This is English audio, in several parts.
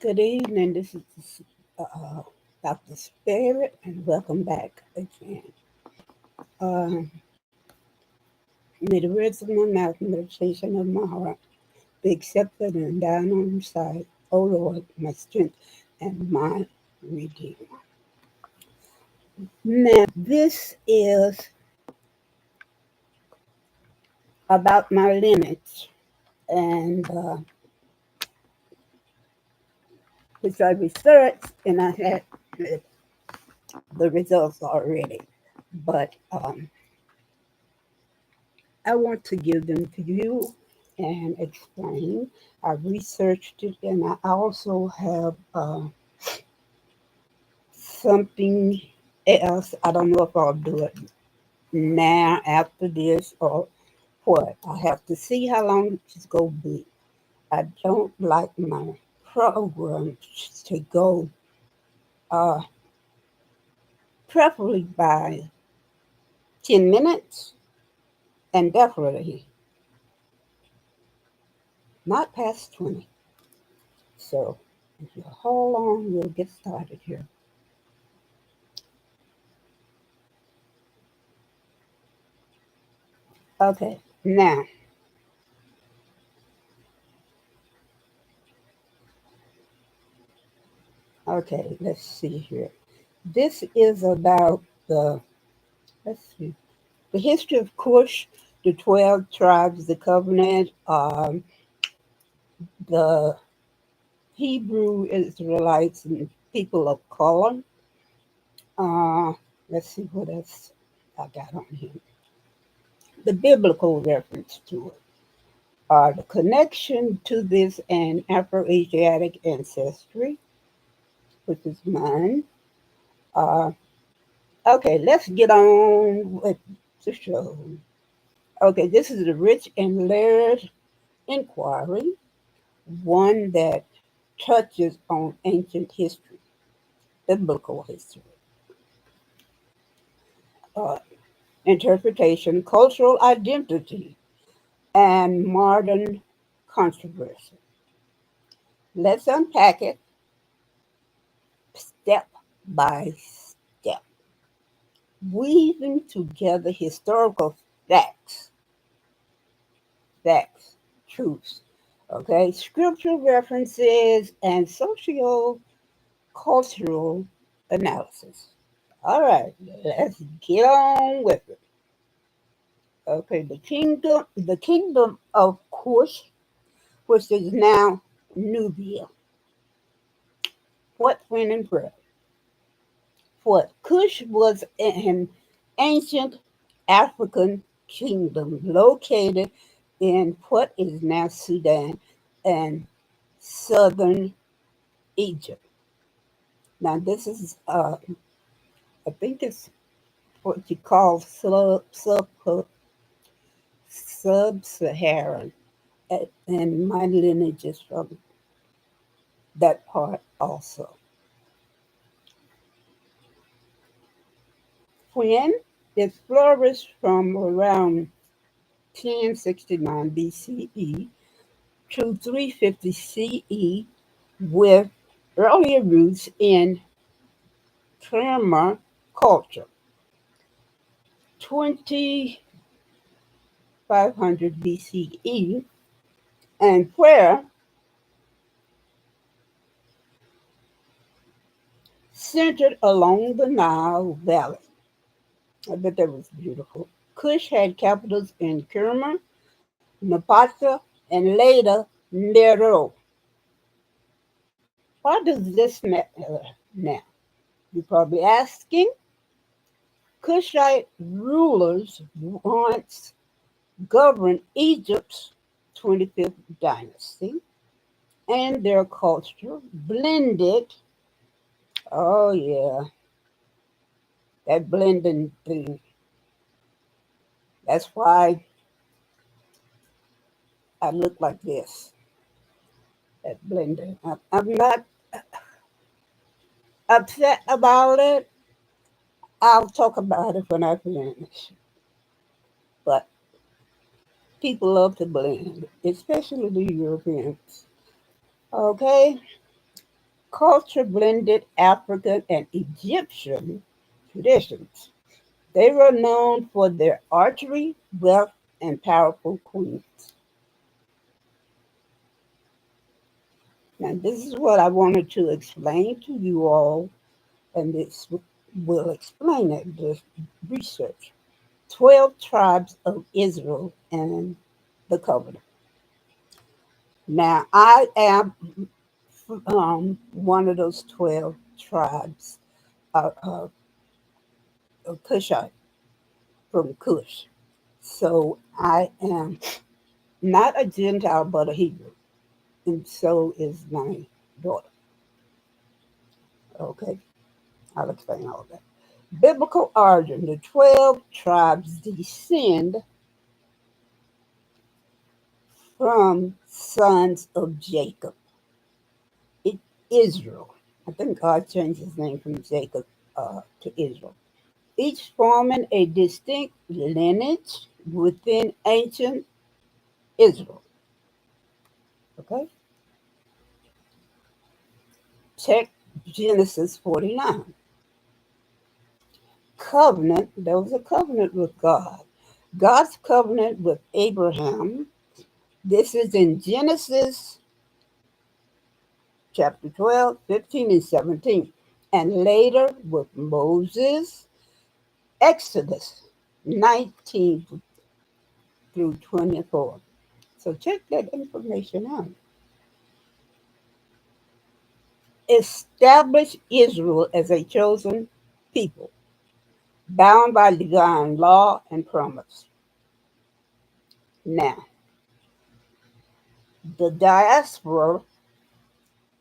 Good evening. This is Dr. Spirit, and welcome back again. Uh, May the words of my mouth and meditation of my heart be accepted and down on sight, O Lord, my strength and my redeemer. Now, this is about my lineage, and which I researched, and I had the results already. But I want to give them to you and explain. I researched it, and I also have something else. I don't know if I'll do it now after this or what. I have to see how long it's going to be. I don't like my programs to go uh, preferably by 10 minutes and definitely not past 20. So if you hold on, we'll get started here. Okay, now, okay, let's see here. This is about let's see, the history of Kush, the 12 tribes, the covenant, the Hebrew Israelites, and people of color. Uh, let's see what else I got on here. The biblical reference to it. The connection to this and Afro-Asiatic ancestry, which is mine. Uh, okay, let's get on with the show. Okay, this is a rich and layered inquiry, one that touches on ancient history, biblical history, uh, interpretation, cultural identity, and modern controversy. Let's unpack it step by step, weaving together historical facts, facts, truths, okay, scriptural references, and socio cultural analysis. All right, let's get on with it. Okay, the kingdom of Kush, which is now Nubia. What, when, and where? What Kush was an ancient African kingdom located in what is now Sudan and southern Egypt. Now, this is, I think it's what you call sub-Saharan, and my lineage is from that part also. When it flourished from around 1069 BCE to 350 CE with earlier roots in Khmer culture, 2500 BCE, and where centered along the Nile Valley. I bet that was beautiful. Kush had capitals in Kerma, Napata, and later Nero. Why does this matter now? You're probably asking. Kushite rulers once governed Egypt's 25th dynasty, and their culture blended. Oh, yeah, that blending thing. That's why I look like this. That blending. I'm not upset about it. I'll talk about it when I finish. But people love to blend, especially the Europeans. Okay, culture blended African and Egyptian traditions. They were known for their archery, wealth, and powerful queens. Now, this is what I wanted to explain to you all, and this will explain it, this research. 12 tribes of Israel and the covenant. Now, I am one of those 12 tribes, Kushite, from Kush. So I am not a Gentile, but a Hebrew. And so is my daughter. Okay, I'll explain all that. Biblical origin: the 12 tribes descend from sons of Jacob. It, Israel. I think God changed his name from Jacob to Israel. Each forming a distinct lineage within ancient Israel. Okay? Check Genesis 49. Covenant, there was a covenant with God. God's covenant with Abraham. This is in Genesis chapter 12, 15, and 17. And later with Moses, Exodus 19 through 24. So check that information out. Establish Israel as a chosen people, bound by divine law and promise. Now, the diaspora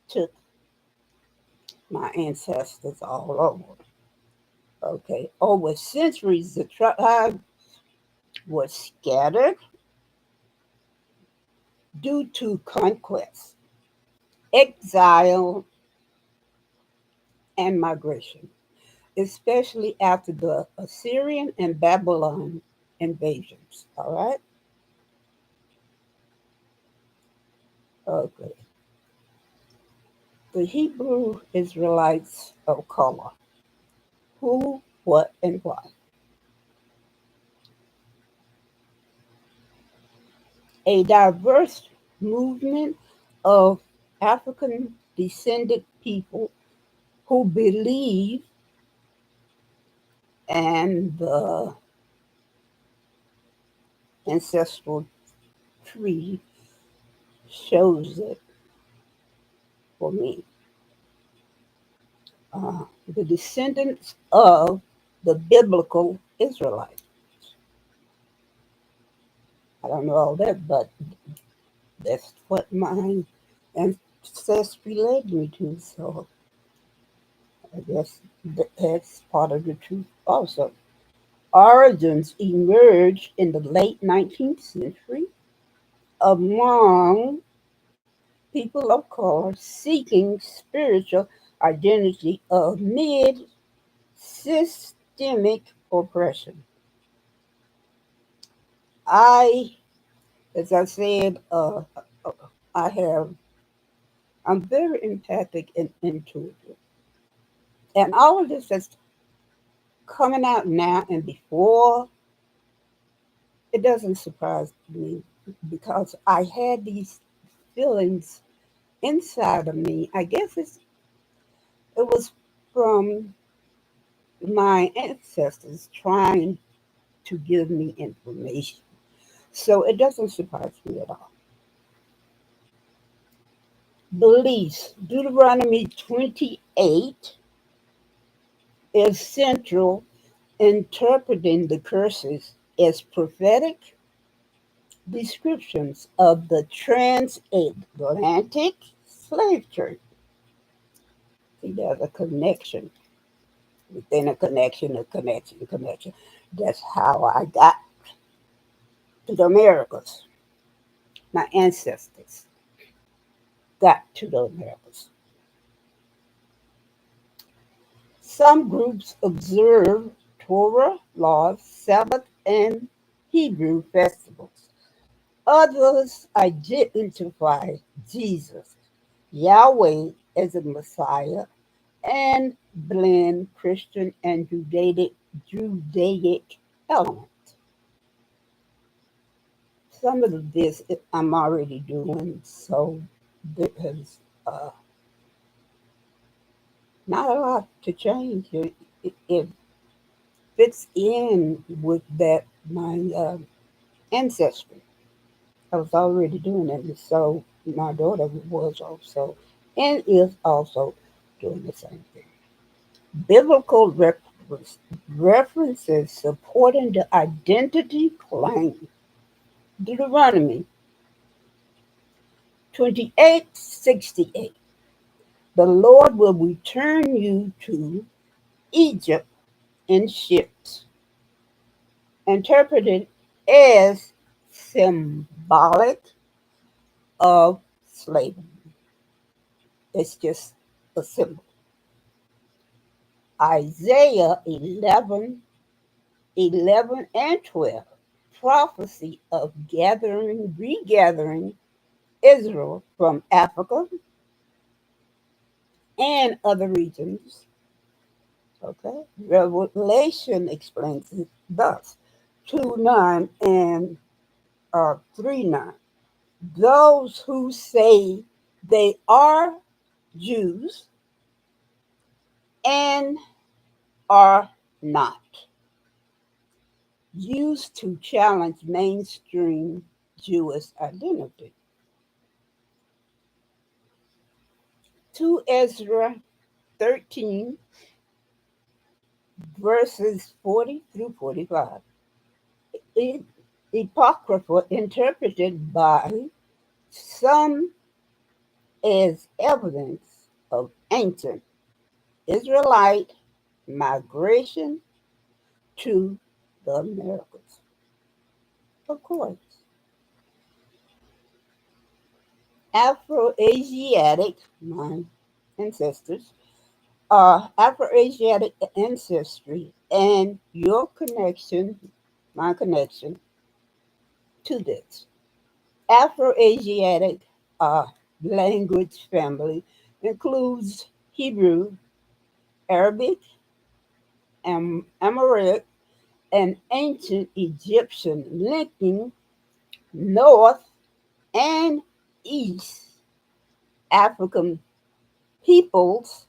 took my ancestors all over. Okay, over centuries, the tribe was scattered due to conquest, exile, and migration, especially after the Assyrian and Babylon invasions. All right? Okay. The Hebrew Israelites of color: who, what, and why. A diverse movement of African descended people who believe, and the ancestral tree shows it for me. The descendants of the biblical Israelites. I don't know all that, but that's what my ancestry led me to. So I guess that's part of the truth also. Origins emerged in the late 19th century among people of color seeking spiritual identity amid systemic oppression. I, as I said, I have, I'm very empathic and intuitive. And all of this that's coming out now and before, it doesn't surprise me because I had these feelings inside of me. I guess it was from my ancestors trying to give me information. So it doesn't surprise me at all. Beliefs. Deuteronomy 28 is central, interpreting the curses as prophetic descriptions of the transatlantic slave trade. See, there's a connection within a connection, a connection, a connection. That's how I got to the Americas. My ancestors got to the Americas. Some groups observe Torah laws, Sabbath, and Hebrew festivals. Others identify Jesus, Yahweh, as a Messiah and blend Christian and Judaic elements. Some of this I'm already doing, so there's not a lot to change. It fits in with that my ancestry. I was already doing it, and so my daughter was also and is also doing the same thing. Biblical references supporting the identity claim. Deuteronomy 28:68. The Lord will return you to Egypt in ships, interpreted as symbolic of slavery. It's just a symbol. Isaiah 11 and 12. Prophecy of regathering Israel from Africa and other regions. Okay. Revelation explains it thus 2:9 and 3:9. Those who say they are Jews and are not, used to challenge mainstream Jewish identity. 2 Ezra 13, verses 40 through 45. It, Apocrypha interpreted by some as evidence of ancient Israelite migration to the Americas. Of course, Afro-Asiatic, my ancestors, Afro-Asiatic ancestry and your connection, my connection to this. Afro-Asiatic uh, language family includes Hebrew, Arabic, Amharic, and ancient Egyptian, linking North and East African peoples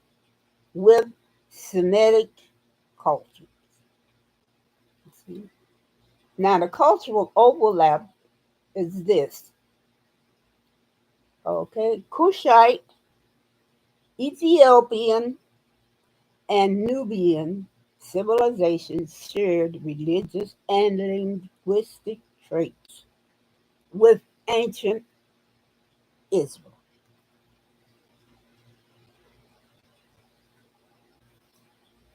with Semitic culture. Now, the cultural overlap is this, okay? Kushite, Ethiopian, and Nubian civilizations shared religious and linguistic traits with ancient Israel.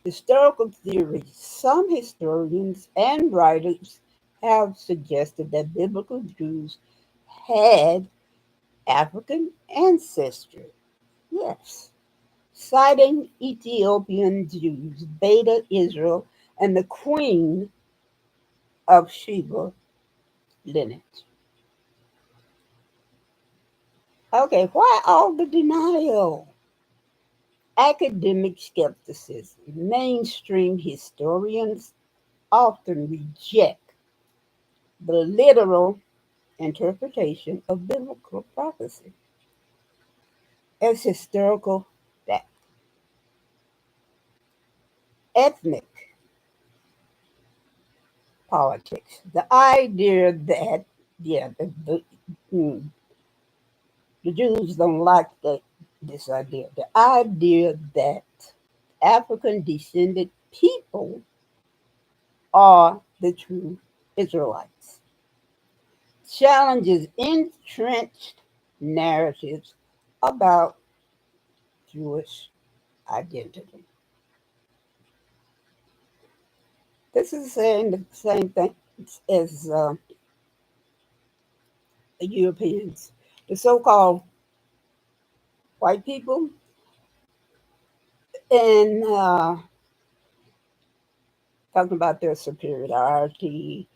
Historical theories. Some historians and writers have suggested that biblical Jews had African ancestry. Yes. Citing Ethiopian Jews, Beta Israel, and the Queen of Sheba lineage. Okay, why all the denial? Academic skepticism. Mainstream historians often reject the literal interpretation of biblical prophecy as historical fact. Ethnic politics. The idea that, yeah, mm, the Jews don't like this idea. The idea that African descended people are the true Israelites. Challenges entrenched narratives about Jewish identity. This is saying the same thing as the Europeans. The so called white people and talking about their superiority,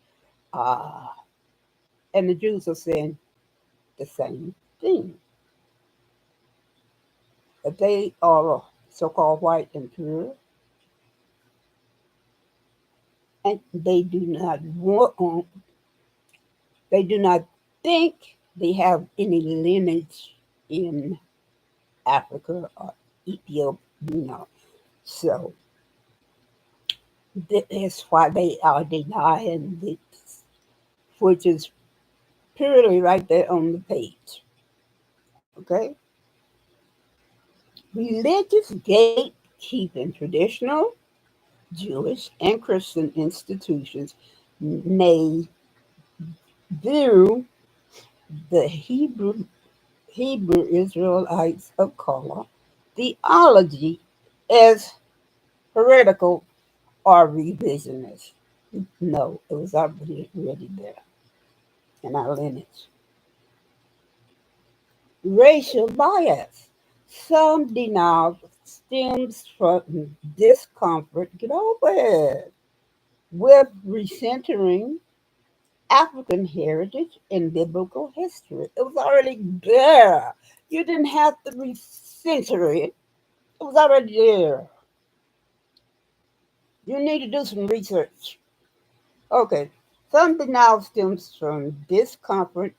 uh, and the Jews are saying the same thing. If they are so-called white and pure, and they do not think they have any lineage in Africa or Ethiopia, So that's why they are denying this, which is purely right there on the page. Okay? Religious gatekeeping, traditional Jewish and Christian institutions may view the Hebrew Israelites of color theology as heretical or revisionist. No, it was already there in our lineage. Racial bias. Some denial stems from discomfort, get over it, with recentering African heritage and biblical history. It was already there. You didn't have to recenter it. It was already there. You need to do some research. Okay. Some denial stems from discomfort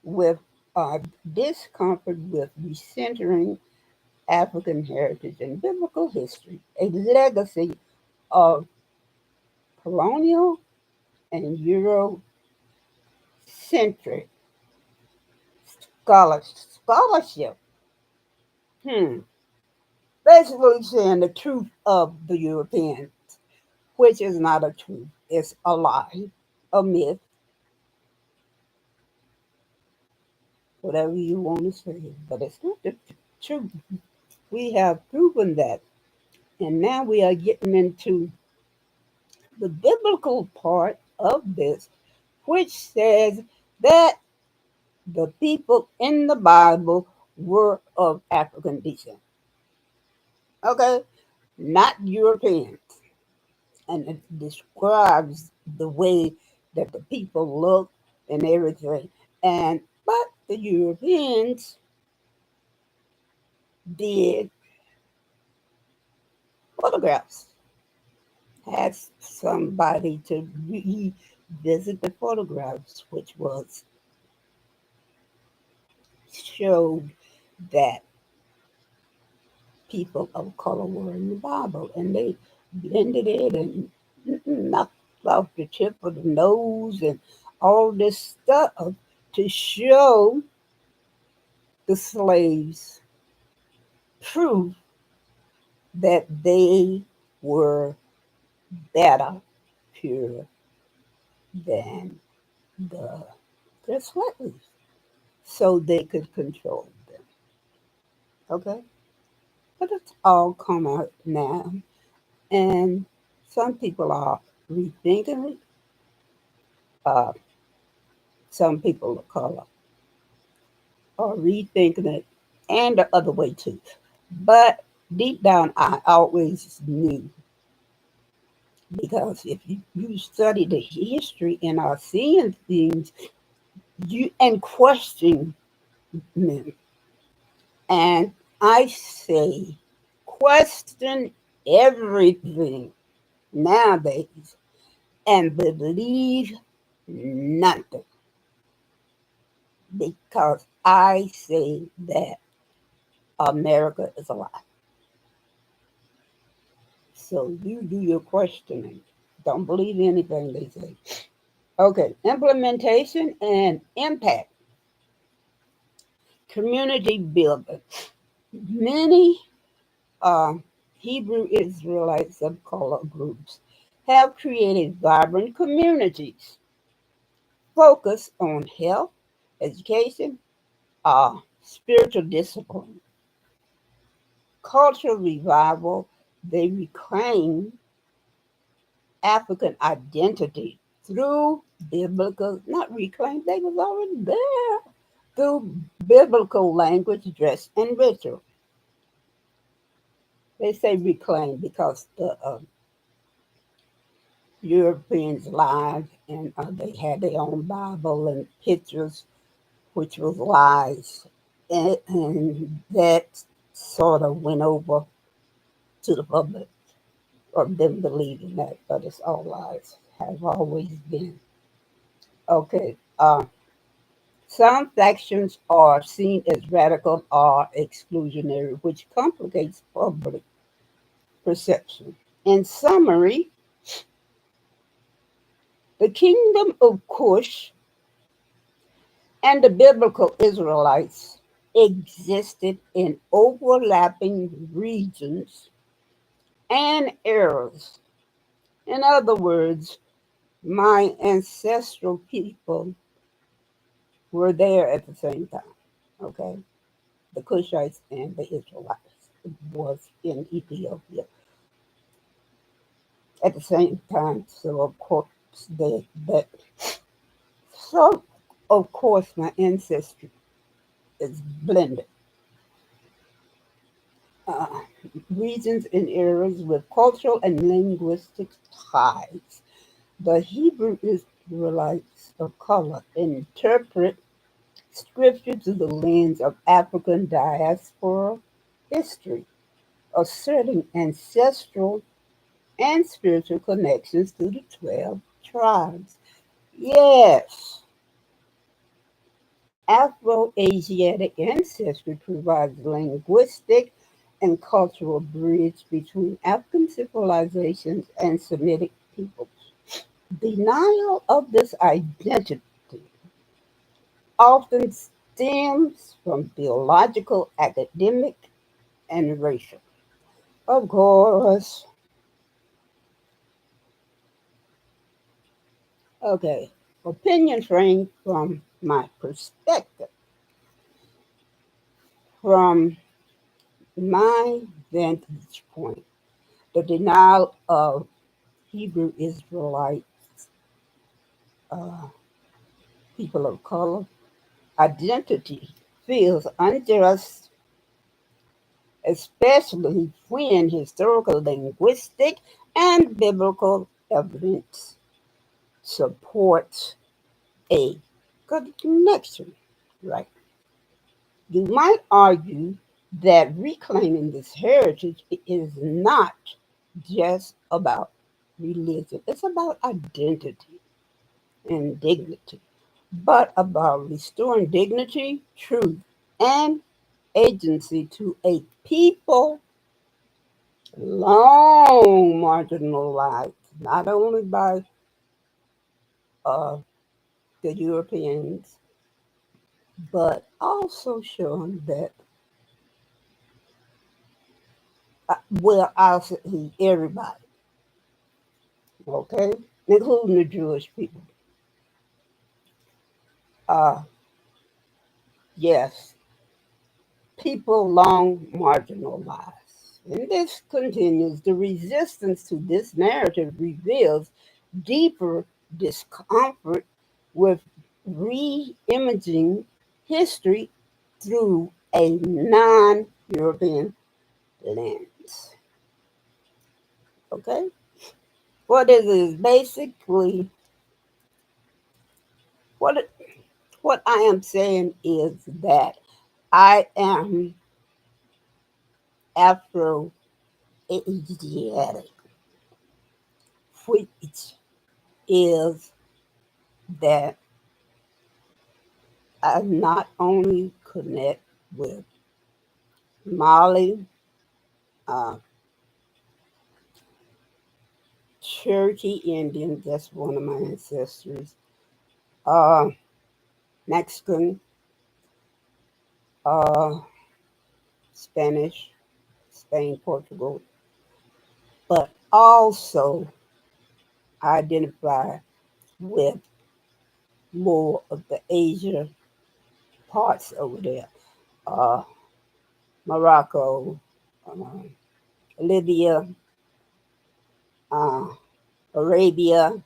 with discomfort with recentering African heritage and biblical history, a legacy of colonial and Eurocentric scholarship. Hmm. Basically saying the truth of the Europeans, which is not a truth. It's a lie, a myth, whatever you want to say, but it's not the truth. We have proven that. And now we are getting into the biblical part of this, which says that the people in the Bible were of African descent. Okay? Not Europeans. And it describes the way that the people look and everything. But the Europeans did photographs. Had somebody to revisit the photographs, which was showed that people of color were in the Bible, and they blended it and knocked off the tip of the nose and all this stuff to show the slaves proof that they were better pure than the their slaves, so they could control them. Okay, but it's all come out now, and some people are rethinking it. Uh, some people of color are rethinking it, and the other way too. But deep down, I always knew, because if you study the history and are seeing things, you and question them. And I say, question everything nowadays and believe nothing, because I say that America is a lie. So you do your questioning. Don't believe anything they say. Okay, implementation and impact. Community building. Many uh, Hebrew Israelites of color groups have created vibrant communities focused on health, education, spiritual discipline, cultural revival. They reclaim African identity through biblical, not reclaim, they was already there, through biblical language, dress, and ritual. They say reclaim because the Europeans lied, and they had their own Bible and pictures, which was lies. and that sort of went over to the public of them believing that, but it's all lies, have always been. Okay, some factions are seen as radical or exclusionary, which complicates public perception. In summary, the kingdom of Kush and the biblical Israelites existed in overlapping regions and eras. In other words, my ancestral people were there at the same time. Okay, the Kushites and the Israelites was in Ethiopia at the same time. So of course so of course my ancestry is blended. Uh, Regions and eras with cultural and linguistic ties. The Hebrew Israelites of color interpret scripture through the lens of African diaspora history, asserting ancestral and spiritual connections to the 12 tribes. Yes, Afro-Asiatic ancestry provides linguistic and cultural bridge between African civilizations and Semitic peoples. Denial of this identity often stems from theological, academic, and racial. Of course, okay, opinion framed from my perspective, from my vantage point, the denial of Hebrew Israelite uh, people of color identity feels unjust, especially when historical, linguistic, and biblical evidence supports a good connection. Right? You might argue that reclaiming this heritage is not just about religion; it's about identity and dignity, but about restoring dignity, truth, and agency to a people long marginalized, not only by uh, the Europeans, but also showing that, well, I'll say everybody, okay, including the Jewish people. Uh, yes, people long marginalized. And this continues. The resistance to this narrative reveals deeper discomfort with re imaging history through a non European lens. Okay? What it is basically, what, it, what I am saying is that I am Afro Asiatic, which is that I not only connect with Mali, uh, Cherokee Indian, that's one of my ancestors, uh, Mexican, uh, Spanish, Spain, Portugal, but also identify with more of the Asia parts over there, uh, Morocco, uh, Libya, uh, Arabia,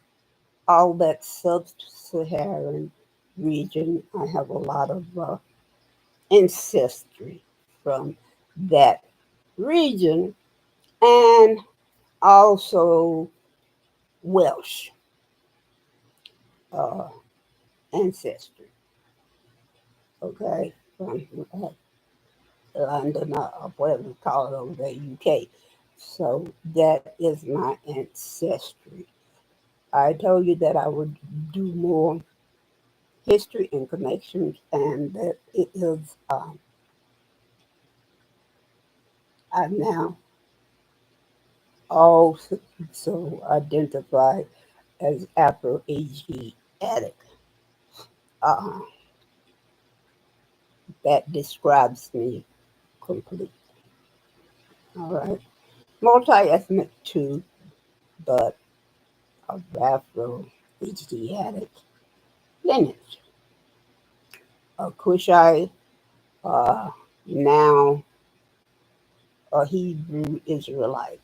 all that sub-Saharan region. I have a lot of ancestry from that region, and also Welsh uh, ancestry. Okay, from London or whatever we call it over there, UK. So that is my ancestry. I told you that I would do more history and connections, and that it is, I now also identify as Afro-Asiatic. Uh, that describes me completely. All right. Multi-ethnic too, but of Afro-Asiatic lineage. A Kushite, uh, now a Hebrew Israelite.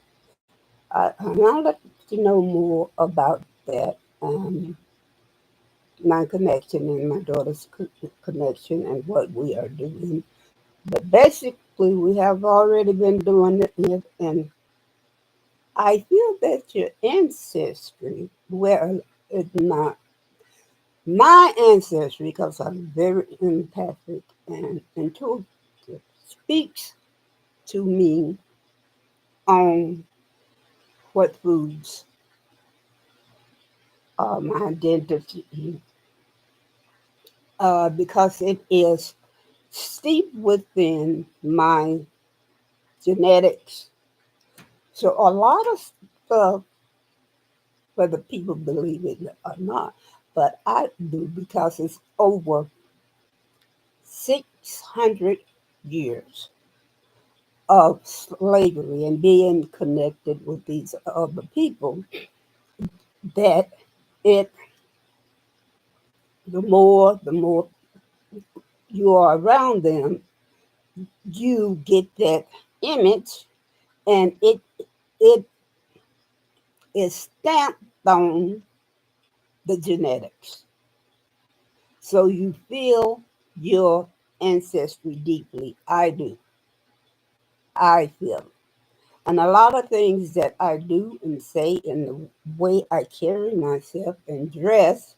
And I'd like to know more about that, my connection and my daughter's connection and what we are doing. But basically, we have already been doing it, and I feel that your ancestry, well, it's not my ancestry, because I'm very empathic and intuitive, speaks to me on what foods are my identity, because it is steeped within my genetics. So a lot of stuff, whether people believe it or not, but I do, because it's over 600 years of slavery and being connected with these other people, that it the more you are around them, you get that image, and it is stamped on the genetics. So you feel your ancestry deeply. I do. I feel it. And a lot of things that I do and say, and the way I carry myself and dress,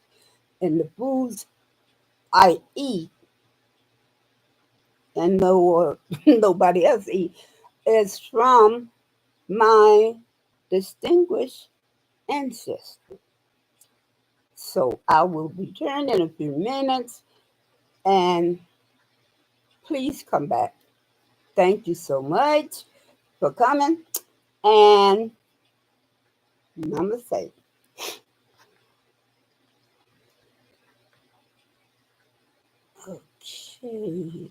and the foods I eat and nobody else eat, is from my distinguished ancestors. So I will return in a few minutes, and please come back. Thank you so much for coming. And namaste. Okay.